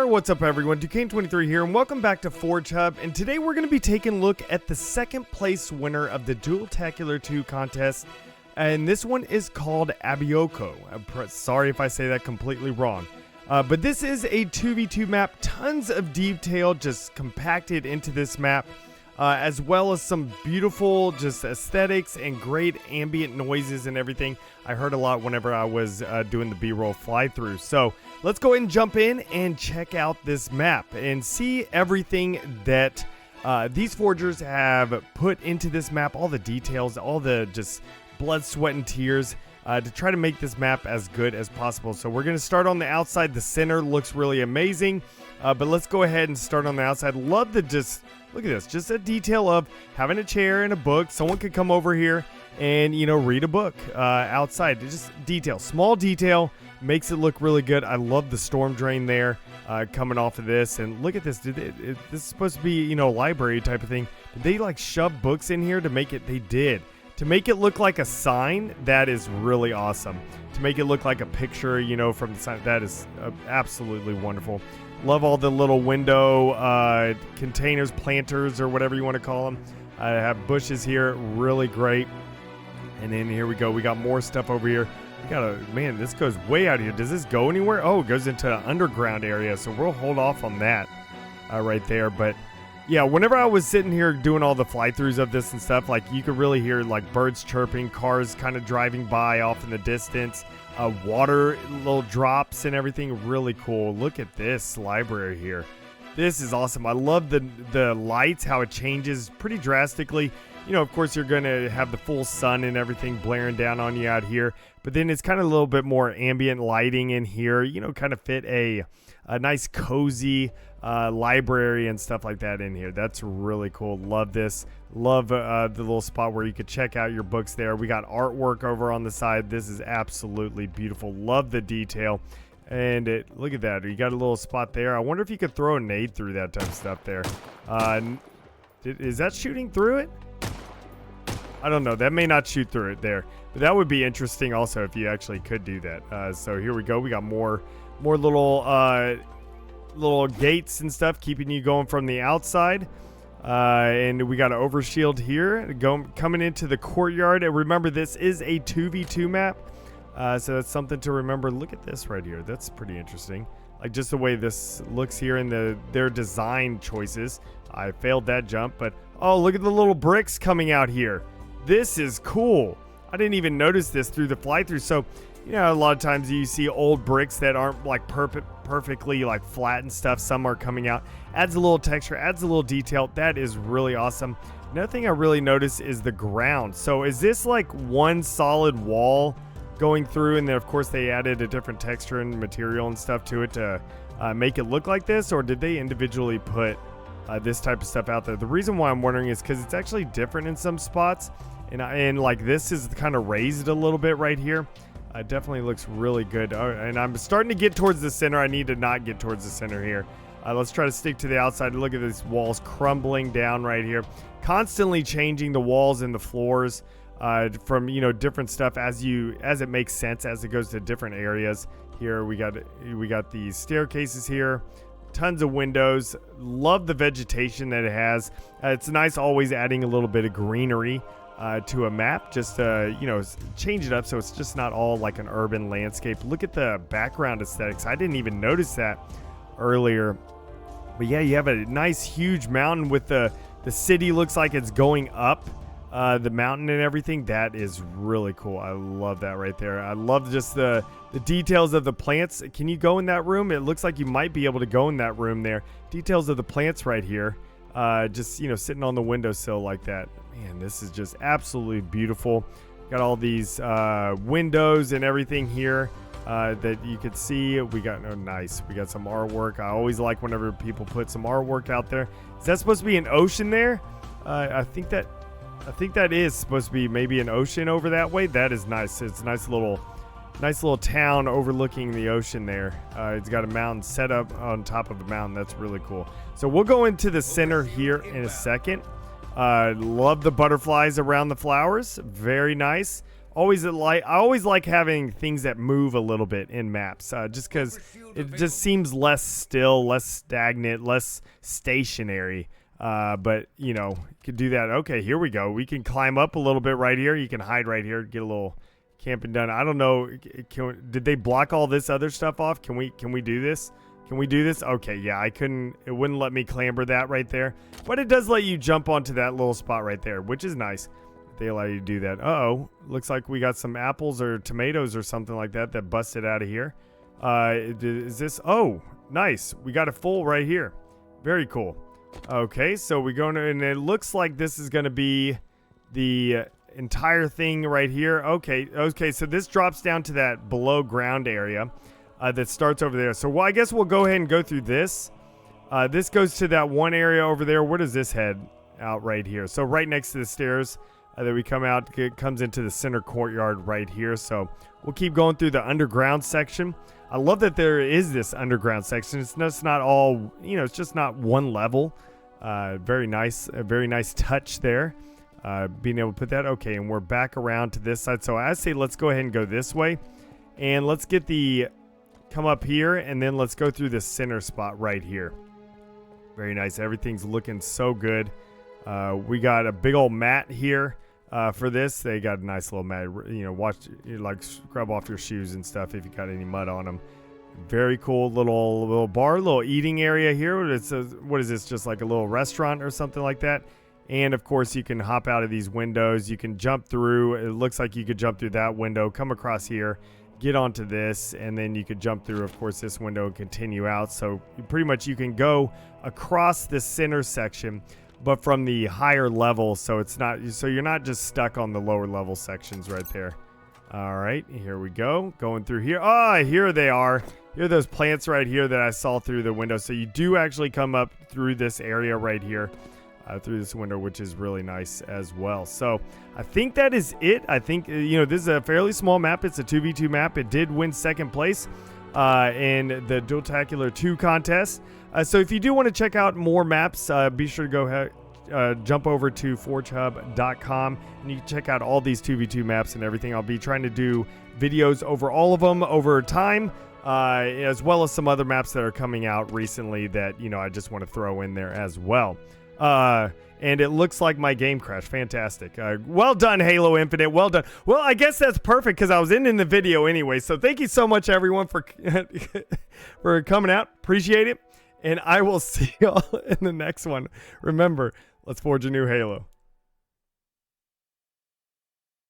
What's up everyone, Duquesne23 here, and welcome back to Forge Hub. And today we're going to be taking a look at the second place winner of the Duel-tacular 2 contest. And this one is called Abbiocco. I'm sorry if I say that completely wrong. But this is a 2v2 map, tons of detail just compacted into this map. As well as some beautiful just aesthetics and great ambient noises and everything. I heard a lot whenever I was doing the B-roll fly-through. So let's go ahead and jump in and check out this map and see everything that these forgers have put into this map. All the details, all the just blood, sweat, and tears to try to make this map as good as possible. So we're going to start on the outside. The center looks really amazing. But let's go ahead and start on the outside. Love the just... Look at this, just a detail of having a chair and a book. Someone could come over here and, you know, read a book outside. Just detail, small detail, makes it look really good. I love the storm drain there coming off of this. And look at this, this is supposed to be, you know, a library type of thing. Did they like shove books in here to make it? They did. To make it look like a sign, that is really awesome. To make it look like a picture, you know, from the sign, that is absolutely wonderful. Love all the little window containers, planters, or whatever you want to call them. I have bushes here, really great. And then here we go. We got more stuff over here. We got a, man, this goes way out here. Does this go anywhere? Oh, it goes into an underground area, so we'll hold off on that right there. But yeah, whenever I was sitting here doing all the fly-throughs of this and stuff, like you could really hear like birds chirping, cars kind of driving by off in the distance. Water, little drops and everything, really cool. Look at this library here. This is awesome. I love the lights, how it changes pretty drastically. You know, of course, you're going to have the full sun and everything blaring down on you out here. But then it's kind of a little bit more ambient lighting in here, you know, kind of fit a nice cozy library and stuff like that in here. That's really cool. Love this. Love the little spot where you could check out your books there. We got artwork over on the side. This is absolutely beautiful. Love the detail. And look at that. You got a little spot there. I wonder if you could throw a nade through that type of stuff there. Is that shooting through it? I don't know. That may not shoot through it there. But that would be interesting also if you actually could do that. So here we go. We got more little gates and stuff keeping you going from the outside. And we got an overshield here coming into the courtyard. And remember, this is a 2v2 map. So that's something to remember. Look at this right here. That's pretty interesting. Like just the way this looks here in their design choices. I failed that jump, but oh, look at the little bricks coming out here. This is cool. I didn't even notice this through the fly-through. So, you know, a lot of times you see old bricks that aren't like perfectly like flat and stuff. Some are coming out. Adds a little texture, adds a little detail. That is really awesome. Another thing I really noticed is the ground. So is this like one solid wall going through, and then of course they added a different texture and material and stuff to it to make it look like this, or did they individually put this type of stuff out there? The reason why I'm wondering is because it's actually different in some spots, and like this is kind of raised a little bit right here. It definitely looks really good. And I'm starting to get towards the center. I need to not get towards the center here. Let's try to stick to the outside. Look at these walls crumbling down right here. Constantly changing the walls and the floors from, you know, different stuff as it makes sense, as it goes to different areas. Here we got these staircases here. Tons of windows. Love the vegetation that it has. It's nice always adding a little bit of greenery to a map, just to, you know, change it up so it's just not all like an urban landscape. Look at the background aesthetics. I didn't even notice that earlier. But yeah, you have a nice huge mountain with the city looks like it's going up the mountain and everything. That is really cool. I love that right there. I love just the details of the plants. Can you go in that room? It looks like you might be able to go in that room there. Details of the plants right here. Just, you know, sitting on the windowsill like that. Man, this is just absolutely beautiful. Got all these windows and everything here that you could see. We got nice. We got some artwork. I always like whenever people put some artwork out there. Is that supposed to be an ocean there? I think that is supposed to be maybe an ocean over that way. That is nice. It's a nice little town overlooking the ocean there. It's got a mountain set up on top of a mountain. That's really cool. So we'll go into the center here in a second. Love the butterflies around the flowers. Very nice. I always like having things that move a little bit in maps, just because it just seems less still, less stagnant, less stationary. But you know, you could do that. Okay, here we go. We can climb up a little bit right here. You can hide right here, get a little camping done. I don't know. Did they block all this other stuff off? Can we do this? Can we do this? Okay, yeah, I couldn't. It wouldn't let me clamber that right there, but it does let you jump onto that little spot right there, which is nice. They allow you to do that. Uh-oh, looks like we got some apples or tomatoes or something like that that busted out of here. Is this? Oh, nice. We got a full right here. Very cool. Okay, so we go to, and it looks like this is going to be the entire thing right here. Okay, so this drops down to that below ground area that starts over there. So, well, I guess we'll go ahead and go through this. This goes to that one area over there. Where does this head out right here? So right next to the stairs that we come out, it comes into the center courtyard right here. So we'll keep going through the underground section. I love that there is this underground section. It's just not all, you know, it's just not one level. Very nice, a very nice touch there. Being able to put that. Okay, and we're back around to this side. So I say let's go ahead and go this way. And let's get come up here, and then let's go through the center spot right here. Very nice. Everything's looking so good. We got a big old mat here. For this, they got a nice little mat. You know, like scrub off your shoes and stuff if you got any mud on them. Very cool little bar, little eating area here. It's what is this? Just like a little restaurant or something like that. And of course, you can hop out of these windows. You can jump through. It looks like you could jump through that window, come across here, get onto this, and then you could jump through, of course, this window and continue out. So pretty much you can go across the center section, but from the higher level, so you're not just stuck on the lower level sections right there. All right, here we go, going through here. Oh, here they are. Here are those plants right here that I saw through the window. So you do actually come up through this area right here, through this window, which is really nice as well. So I think that is it. I think, you know, this is a fairly small map. It's a 2v2 map. It did win second place in the Dualtacular 2 contest. So if you do want to check out more maps, be sure to go ahead, jump over to forgehub.com, and you can check out all these 2v2 maps and everything. I'll be trying to do videos over all of them over time, as well as some other maps that are coming out recently that, you know, I just want to throw in there as well. And it looks like my game crashed. Fantastic. Well done, Halo Infinite. Well done. Well, I guess that's perfect because I was in the video anyway. So thank you so much, everyone, for for coming out. Appreciate it. And I will see y'all in the next one. Remember, let's forge a new Halo.